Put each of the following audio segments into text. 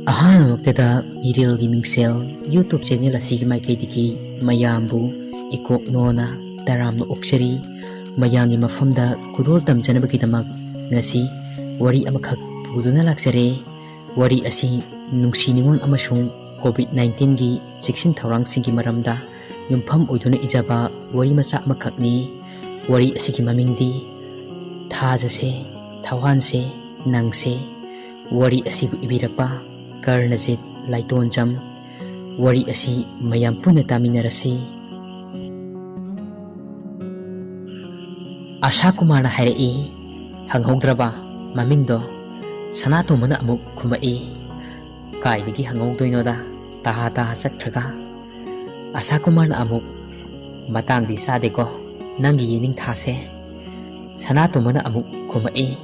ꯑꯍꯥꯟꯕꯃꯛꯇꯗ ꯃꯤꯔꯦꯜꯒꯤ ꯃꯤꯡꯁꯦꯜ YouTube channel ꯑꯁꯤꯒꯤ ꯃꯥꯏꯀꯩꯗꯒꯤ ꯃꯌꯥꯝꯕꯨ ꯏꯀꯣꯛꯅꯣꯅ ꯇꯔꯥꯝꯅ ꯑꯣꯛꯆꯔꯤ꯫ ꯃꯌꯥꯝꯒꯤ ꯃꯐꯝꯗ ꯈꯨꯗꯣꯜ ꯇꯝꯖꯅꯕꯒꯤꯗꯃꯛ ꯉꯁꯤ ꯋꯥꯔꯤ ꯑꯃꯈꯛ ꯄꯨꯗꯨꯅ ꯂꯥꯛꯆꯔꯦ꯫ ꯋꯥꯔꯤ ꯑꯁꯤ ꯅꯨꯡꯁꯤ ꯅꯨꯡꯉꯣꯟ ꯑꯃꯁꯨꯡ ꯀꯣꯚꯤꯗ-19ꯒꯤ ꯆꯦꯛꯁꯤꯟ ꯊꯧꯔꯥꯡꯁꯤꯡꯒꯤ ꯃꯔꯝꯗ ꯌꯨꯝꯐꯝ ꯑꯣꯏꯗꯨꯅ ꯏꯖꯕ ꯋꯥꯔꯤ ꯃꯆꯥ ꯑꯃꯈꯛꯅꯤ꯫ ꯋꯥꯔꯤ ꯑꯁꯤꯒꯤ ꯃꯃꯤꯡꯗꯤ ꯊꯥꯖꯁꯦ ꯊꯋꯥꯟꯁꯦ ꯅꯪꯁꯦ꯫ ꯋꯥꯔꯤ ꯑꯁꯤꯕꯨ ꯏꯕꯤꯔꯛꯄ ꯀꯔꯅꯖꯤꯠ ꯂꯥꯏꯇꯣꯟꯖꯝ꯫ ꯋꯥꯔꯤ ꯑꯁꯤ ꯃꯌꯥꯝ ꯄꯨꯟꯅ ꯇꯥꯃꯤꯟꯅꯔꯁꯤ꯫ ꯑꯁꯥ ꯀꯨꯃꯥꯔꯅ ꯍꯥꯏꯔꯛꯏ꯫ ꯍꯪꯍꯧꯗ꯭ꯔꯕ ꯃꯃꯤꯡꯗꯣ? ꯁꯅꯥꯇꯣꯝꯕꯅ ꯑꯃꯨꯛ ꯈꯨꯝꯃꯛꯏ꯫ ꯀꯥꯏꯗꯒꯤ ꯍꯪꯍꯧꯗꯣꯏꯅꯣꯗ, ꯇꯍꯥ ꯆꯠꯈ꯭ꯔꯒ꯫ ꯑꯁꯥ ꯀꯨꯃꯥꯔꯅ ꯑꯃꯨꯛ ꯃꯇꯥꯡꯗꯤ ꯆꯥꯗꯦꯀꯣ ꯅꯪꯒꯤ ꯌꯦꯅꯤꯡꯊꯥꯁꯦ꯫ ꯁꯅꯥꯇꯣꯝꯕꯅ ꯑꯃꯨꯛ ꯈꯨꯝꯃꯛꯏ꯫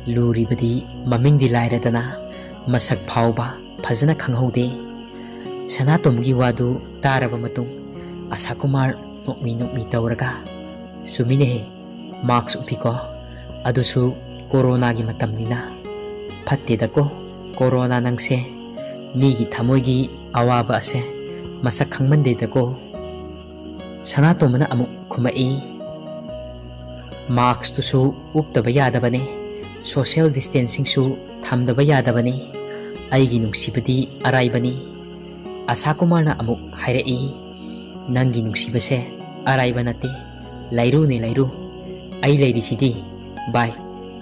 ꯂꯨꯔꯤꯕꯗꯤ ꯃꯃꯤꯡꯗꯤ ꯂꯥꯏꯔꯗꯅ ꯃꯁꯛ ꯐꯥꯎꯕ ꯐꯖꯅ ꯈꯪꯍꯧꯗꯦ꯫ ꯁꯅꯥꯇꯣꯝꯕꯒꯤ ꯋꯥꯗꯨ ꯇꯥꯔꯕ ꯃꯇꯨꯡ ꯑꯁꯥ ꯀꯨꯃꯥꯔ ꯅꯣꯛꯃꯤ ꯇꯧꯔꯒ, ꯆꯨꯝꯃꯤꯅꯦꯍꯦ, ꯃꯥꯛꯁ ꯎꯞꯄꯤꯀꯣ, ꯑꯗꯨꯁꯨ ꯀꯣꯔꯣꯅꯥꯒꯤ ꯃꯇꯝꯅꯤꯅ꯫ ꯐꯠꯇꯦꯗꯀꯣ ꯀꯣꯔꯣꯅꯥ ꯅꯪꯁꯦ, ꯃꯤꯒꯤ ꯊꯃꯣꯏꯒꯤ ꯑꯋꯥꯕ ꯑꯁꯦ ꯃꯁꯛ ꯈꯪꯃꯟꯗꯦꯗꯀꯣ꯫ ꯁꯅꯥꯇꯣꯝꯕꯅ ꯑꯃꯨꯛ ꯈꯨꯝꯃꯛꯏ꯫ ꯃꯥꯛꯁꯇꯨꯁꯨ ꯎꯞꯇꯕ ꯌꯥꯗꯕꯅꯦ, ꯁꯣꯁꯤꯌꯦꯜ ꯗꯤꯁꯇꯦꯟꯁꯤꯡꯁꯨ ꯊꯝꯗꯕ ꯌꯥꯗꯕꯅꯤ꯫ ꯑꯩꯒꯤ ꯅꯨꯡꯁꯤꯕꯗꯤ ꯑꯔꯥꯏꯕꯅꯤ꯫ ꯑꯁꯥ ꯀꯨꯃꯥꯔꯅ ꯑꯃꯨꯛ ꯍꯥꯏꯔꯛꯏ꯫ ꯅꯪꯒꯤ ꯅꯨꯡꯁꯤꯕꯁꯦ ꯑꯔꯥꯏꯕ ꯅꯠꯇꯦ, ꯂꯩꯔꯨꯅꯦ ꯂꯩꯔꯨ, ꯑꯩ ꯂꯩꯔꯤꯁꯤꯗꯤ ꯚꯥꯏ,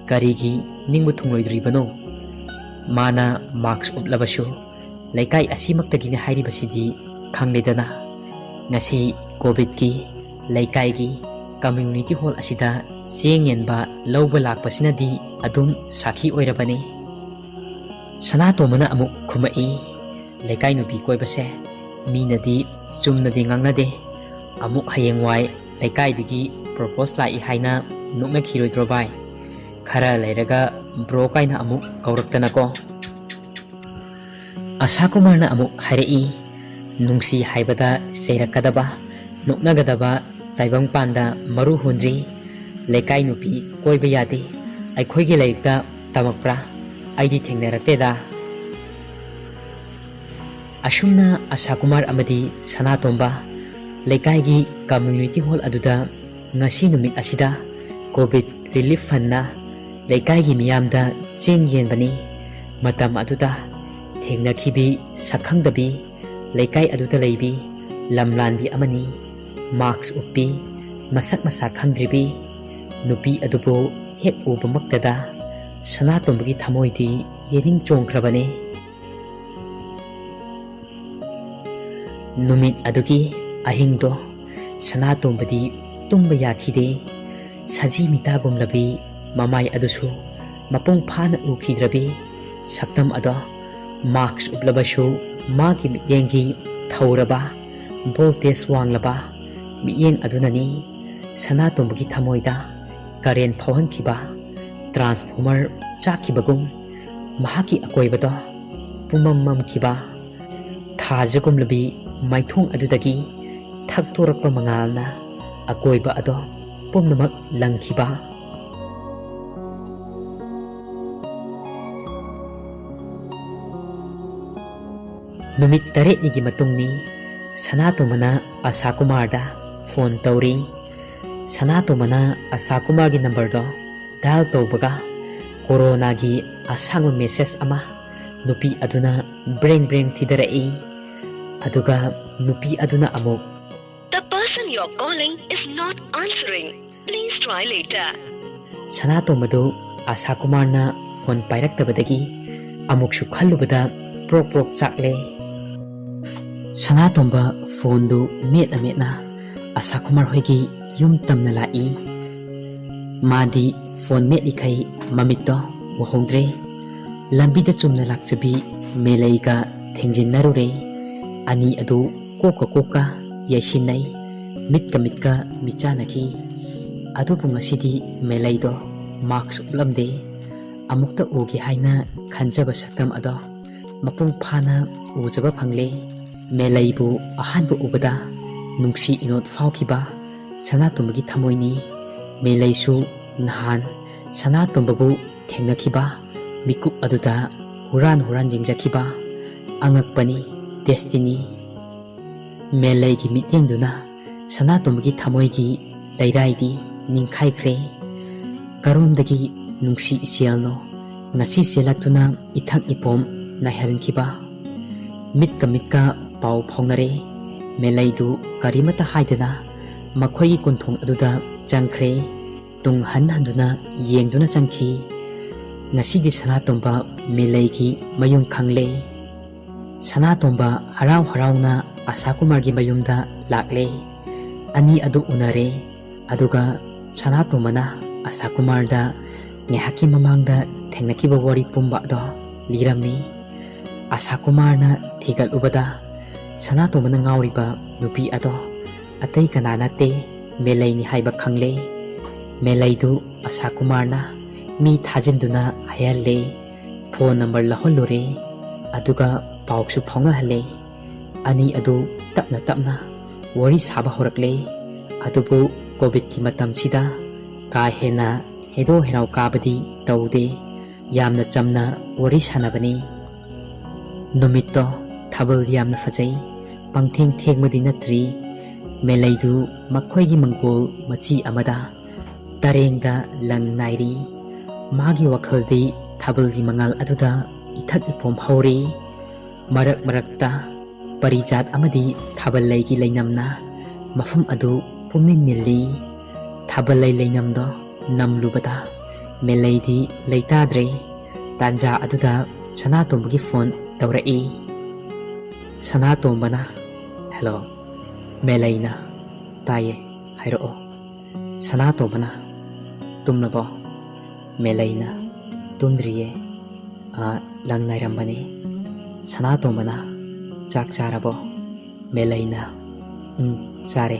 ꯀꯔꯤꯒꯤ ꯅꯤꯡꯕ ꯊꯨꯡꯂꯣꯏꯗ꯭ꯔꯤꯕꯅꯣ? ꯃꯥꯅ ꯃꯥꯛꯁ ꯎꯞꯂꯕꯁꯨ ꯂꯩꯀꯥꯏ ꯑꯁꯤꯃꯛꯇꯒꯤꯅꯤ ꯍꯥꯏꯔꯤꯕꯁꯤꯗꯤ ꯈꯪꯂꯦꯗꯅ꯫ ꯉꯁꯤ ꯀꯣꯚꯤꯗꯀꯤ ꯂꯩꯀꯥꯏꯒꯤ ꯀꯝꯃ꯭ꯌꯨꯅꯤꯇꯤ ꯍꯣꯜ ꯑꯁꯤꯗ ꯆꯦꯡ ꯌꯦꯟꯕ ꯂꯧꯕ ꯂꯥꯛꯄꯁꯤꯅꯗꯤ ꯑꯗꯨꯝ ꯁꯥꯈꯤ ꯑꯣꯏꯔꯕꯅꯤ꯫ ꯁꯅꯥꯇꯣꯝꯕꯅ ꯑꯃꯨꯛ ꯈꯨꯝꯃꯛꯏ꯫ ꯂꯩꯀꯥꯏ ꯅꯨꯄꯤ ꯀꯣꯏꯕꯁꯦ ꯃꯤꯅꯗꯤ ꯆꯨꯝꯅꯗꯤ ꯉꯥꯡꯅꯗꯦ, ꯑꯃꯨꯛ ꯍꯌꯦꯡꯋꯥꯏ ꯂꯩꯀꯥꯏꯗꯒꯤ ꯄ꯭ꯔꯣꯄꯣꯁ ꯂꯥꯛꯏ ꯍꯥꯏꯅ ꯅꯣꯛꯅꯈꯤꯔꯣꯏꯗ꯭ꯔꯣ ꯚꯥꯏ? ꯈꯔ ꯂꯩꯔꯒ ꯕ꯭ꯔꯣ ꯀꯥꯏꯅ ꯑꯃꯨꯛ ꯀꯧꯔꯛꯇꯅꯀꯣ꯫ ꯑꯁꯥ ꯀꯨꯃꯥꯔꯅ ꯑꯃꯨꯛ ꯍꯥꯏꯔꯛꯏ꯫ ꯅꯨꯡꯁꯤ ꯍꯥꯏꯕꯗ ꯆꯩꯔꯛꯀꯗꯕ, ꯅꯣꯛꯅꯒꯗꯕ ꯇꯥꯏꯕꯪꯄꯥꯟꯗ ꯃꯔꯨ ꯍꯨꯟꯗ꯭ꯔꯤ꯫ ꯂꯩꯀꯥꯏ ꯅꯨꯄꯤ ꯀꯣꯏꯕ ꯌꯥꯗꯦ ꯑꯩꯈꯣꯏꯒꯤ ꯂꯥꯏꯔꯤꯛꯇ ꯇꯝꯃꯛꯄ꯭ꯔꯥ? ꯑꯩꯗꯤ ꯊꯦꯡꯅꯔꯛꯇꯦꯗ꯫ ꯑꯁꯨꯝꯅ ꯑꯁꯥ ꯀꯨꯃꯥꯔ ꯑꯃꯗꯤ ꯁꯅꯥꯇꯣꯝꯕ ꯂꯩꯀꯥꯏꯒꯤ ꯀꯝꯃ꯭ꯌꯨꯅꯤꯇꯤ ꯍꯣꯜ ꯑꯗꯨꯗ ꯉꯁꯤ ꯅꯨꯃꯤꯠ ꯑꯁꯤꯗ ꯀꯣꯚꯤꯗ ꯔꯤꯂꯤꯐ ꯐꯟꯅ ꯂꯩꯀꯥꯏꯒꯤ ꯃꯤꯌꯥꯝꯗ ꯆꯦꯡ ꯌꯦꯟꯕꯅꯤ꯫ ꯃꯇꯝ ꯑꯗꯨꯗ ꯊꯦꯡꯅꯈꯤꯕꯤ ꯁꯛꯈꯪꯗꯕꯤ ꯂꯩꯀꯥꯏ ꯑꯗꯨꯗ ꯂꯩꯕꯤ ꯂꯝꯂꯥꯟꯕꯤ ꯑꯃꯅꯤ, ꯃꯥꯛꯁ ꯎꯞꯄꯤ, ꯃꯁꯛ ꯃꯁꯥ ꯈꯪꯗ꯭ꯔꯤꯕꯤ ꯅꯨꯄꯤ ꯑꯗꯨꯕꯨ ꯍꯦꯛ ꯎꯕꯃꯛꯇꯗ ꯁꯅꯥꯇꯣꯝꯕꯒꯤ ꯊꯃꯣꯏꯗꯤ ꯌꯦꯅꯤꯡ ꯆꯣꯡꯈ꯭ꯔꯕꯅꯤ꯫ ꯅꯨꯃꯤꯠ ꯑꯗꯨꯒꯤ ꯑꯍꯤꯡꯗꯣ ꯁꯅꯥꯇꯣꯝꯕꯗꯤ ꯇꯨꯝꯕ ꯌꯥꯈꯤꯗꯦ꯫ ꯁꯖꯤ ꯃꯤꯇꯥꯒꯨꯝꯂꯕꯤ ꯃꯃꯥꯏ ꯑꯗꯨꯁꯨ ꯃꯄꯨꯡ ꯐꯥꯅ ꯎꯈꯤꯗ꯭ꯔꯕꯤ ꯁꯛꯇꯝ ꯑꯗꯣ ꯃꯥꯛꯁ ꯎꯞꯂꯕꯁꯨ ꯃꯥꯒꯤ ꯃꯤꯠꯌꯦꯡꯒꯤ ꯊꯧꯔꯕ ꯚꯣꯜꯇꯦꯖ ꯋꯥꯡꯂꯕ ꯃꯤꯠꯌꯦꯡ ꯑꯗꯨꯅꯅꯤ ꯁꯅꯥꯇꯣꯝꯕꯒꯤ ꯊꯃꯣꯏꯗ ꯀꯔꯦꯟ ꯐꯥꯎꯍꯟꯈꯤꯕ꯫ ꯇ꯭ꯔꯥꯟꯁꯐꯣꯔꯃꯔ ꯆꯥꯛꯈꯤꯕꯒꯨꯝ ꯃꯍꯥꯛꯀꯤ ꯑꯀꯣꯏꯕꯗꯣ ꯄꯨꯝꯃꯝ ꯃꯝꯈꯤꯕ꯫ ꯊꯥꯖꯒꯨꯝꯂꯕꯤ ꯃꯥꯏꯊꯣꯡ ꯑꯗꯨꯗꯒꯤ ꯊꯛꯇꯣꯔꯛꯄ ꯃꯉꯥꯜꯅ ꯑꯀꯣꯏꯕ ꯑꯗꯣ ꯄꯨꯝꯅꯃꯛ ꯂꯪꯈꯤꯕ꯫ ꯅꯨꯃꯤꯠ 8ꯅꯤꯒꯤ ꯃꯇꯨꯡꯅꯤ ꯁꯅꯥꯇꯣꯝꯕꯅ ꯑꯁꯥ ꯀꯨꯃꯥꯔꯗ ꯐꯣꯟ ꯇꯧꯔꯤ꯫ ꯁꯅꯥꯇꯣꯝꯕꯅ ꯑꯁꯥ ꯀꯨꯃꯥꯔꯒꯤ ꯅꯝꯕꯔꯗꯣ ꯗꯥꯏꯜ ꯇꯧꯕꯒ ꯀꯣꯔꯣꯅꯥꯒꯤ ꯑꯁꯥꯡꯕ ꯃꯦꯁꯦꯖ ꯑꯃ ꯅꯨꯄꯤ ꯑꯗꯨꯅ ꯕ꯭ꯔꯦꯡ ꯕ꯭ꯔꯦꯡ ꯊꯤꯗꯔꯛꯏ꯫ ꯑꯗꯨꯒ ꯅꯨꯄꯤ ꯑꯗꯨꯅ ꯑꯃꯨꯛ, The person you're calling is not answering. Please try later. ꯁꯅꯥꯇꯣꯝꯕꯗꯨ ꯑꯁꯥ ꯀꯨꯃꯥꯔꯅ ꯐꯣꯟ ꯄꯥꯏꯔꯛꯇꯕꯗꯒꯤ ꯑꯃꯨꯛꯁꯨ ꯈꯜꯂꯨꯕꯗ ꯄ꯭ꯔꯣꯛ ꯄ꯭ꯔꯣꯛ ꯆꯥꯛꯂꯦ꯫ ꯁꯅꯥꯇꯣꯝꯕ ꯐꯣꯟꯗꯨ ꯃꯦꯠꯅ ꯃꯦꯠꯅ ꯑꯁꯥ ꯀꯨꯃꯥꯔ ꯍꯣꯏꯒꯤ ꯌꯨꯝ ꯇꯝꯅ ꯂꯥꯛꯏ꯫ ꯃꯥꯗꯤ ꯐꯣꯟ ꯃꯦꯠꯂꯤꯈꯩ ꯃꯃꯤꯠꯇꯣ ꯎꯍꯧꯗ꯭ꯔꯦ꯫ ꯂꯝꯕꯤꯗ ꯆꯨꯝꯅ ꯂꯥꯛꯆꯕꯤ ꯃꯦꯂꯩꯒ ꯊꯦꯡꯖꯤꯟꯅꯔꯨꯔꯦ꯫ ꯑꯅꯤ ꯑꯗꯨ ꯀꯣꯛꯀ ꯌꯩꯁꯤꯟꯅꯩ, ꯃꯤꯠꯀ ꯃꯤꯠꯆꯥꯟꯅꯈꯤ꯫ ꯑꯗꯨꯕꯨ ꯉꯁꯤꯗꯤ ꯃꯦꯂꯩꯗꯣ ꯃꯥꯛꯁ ꯎꯞꯂꯝꯗꯦ꯫ ꯑꯃꯨꯛꯇ ꯎꯒꯦ ꯍꯥꯏꯅ ꯈꯟꯖꯕ ꯁꯛꯇꯝ ꯑꯗꯣ ꯃꯄꯨꯡ ꯐꯥꯅ ꯎꯖꯕ ꯐꯪꯂꯦ꯫ ꯃꯦꯂꯩꯕꯨ ꯑꯍꯥꯟꯕ ꯎꯕꯗ ꯅꯨꯡꯁꯤ ꯏꯅꯣꯠ ꯐꯥꯎꯈꯤꯕ ꯁꯅꯥꯇꯣꯝꯕꯒꯤ ꯊꯃꯣꯏꯅꯤ꯫ ꯃꯦꯂꯩꯁꯨ ꯅꯍꯥꯟ ꯁꯅꯥꯇꯣꯝꯕꯕꯨ ꯊꯦꯡꯅꯈꯤꯕ ꯃꯤꯀꯨꯞ ꯑꯗꯨꯗ huran huran jengjakiba angakpani destiny. Melaigi mityengduna Sanatomgi thamoigi lairaidi ningkhaikre. Karomdagi nungsi isialno ngasi selaktuna ithak ipom naihalkiba. Mitka pau phongnare. Melaidu karimata haidana makhoi kunthong aduda changkhre. Tung handuna yengduna changkhi. Ngasidi Sanatomba Melaigi mayum khangle. Sanatomba harau-harauna Asakumargi mayumda lakle. Ani adu unare. Aduga Sanatomana Asakumarda ngehaki mamangda thengnakiba wari pumba do lirami. Asakumarna thigal ubada Sanatomana ngauriba nupi ado atai kanana te Melaini haiba khangle. Melaidu Asakumarna mi thajinduna hayalle. Phone number lahollure. Aduga pauksu phongahalle. Ani adu tapna wari saba horakle. Adubu COVID ki matam sida ka hena hedo herau kabadi taude. Yamna chamna wari sanabani. Numitto thabal yamna fajai. Pangtheng thengmadi natri. Melaidu makhoigi mangkol machi amada tarengda lang nairi. Magi wakhaldi thabal gi mangal aduda ithak ipom hauri. Marakta parijat amadi thabal laigi lainamna mafum adu pumning nilli. Thabal lainamdo namlubada Melaidi laitadre. Tanja aduda Sanatombagi phone tawrai. Sanatombana hello Melaina taye hairo. Sanatombana tumlabo. Melaina tumdriye lang nairambani. Sanatomana chak charabo. Melaina chare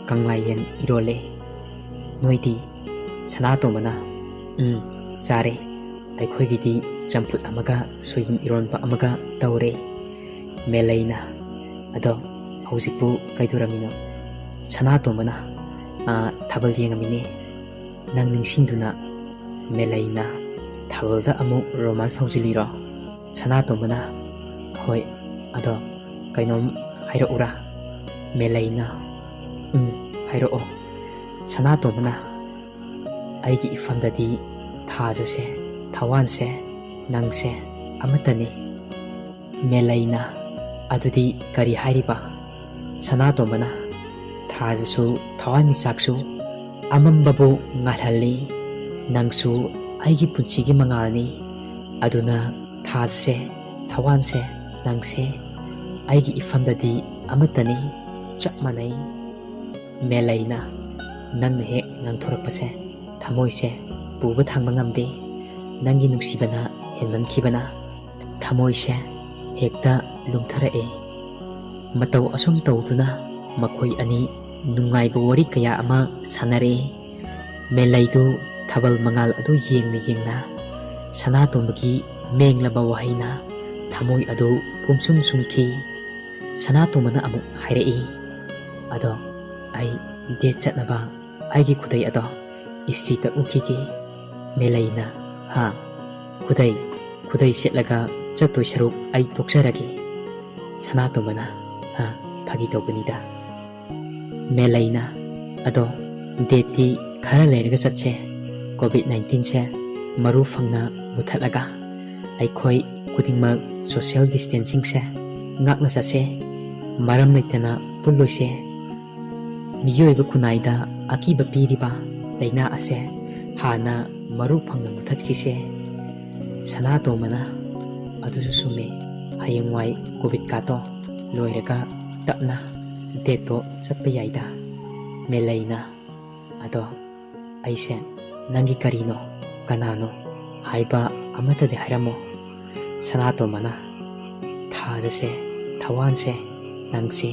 kanglayen irole. Noidi Sanatomana chare aikhoigidi champut amaga suyum ironpa amaga taure. Melaina ado hausikpu kaiduramino. Sanatomana thabal yengamine. Nang ningsingduna Melaina thabalda amuk romance haujiliro. Sanatomana hoi ado kainom hairaura. Melaina hairo. Sanatomana aigi ifamdadi thajase thawanse nangse amatani. Melaina adudi kari hairiba. Sanatomana thajasu thawan michaksu amambabu ngalhalli. Nangsu aigi punchigi mangalni. Aduna thajase thawanse nangse aigi ifamdadi amatani chap manai. Melaina nangna hek ngangthorakpase thamoise puba thangba ngamde. Nangi nuksibana henmankibana thamoise hekta lumtharae. Matau asum tawduna makhoi ani nungaiba wari kaya ama sanare. Melaidu thabal mangal adu yengna Sanatombagi menglaba wahaina thamoi adu pumsum sumki. Sanatomana amuk hairei. Ado ai det chatnaba aigi khudai ado istrita ukiki. Melaina ha khudai setlaga chatoi saruk ai tokcharagi. Sanatomana ha phagi tawbanida. Melaina ado deti khara leiraga chatse. COVID-19 se maru fangna muthatlaga aikhoi kudingmak social distancing se ngakna chase. Maram leitana pulloise. Miyoiba kunaida akiba piriba laina ase hana maru phangna muthatkise. Sanatomana adusu sume hayengwai covid kato loiraga tapna deto chatpa yaida. Melaina ado aise nangi karino kanano haiba amatade hairamo. Sanatomana thajase thawanse nangse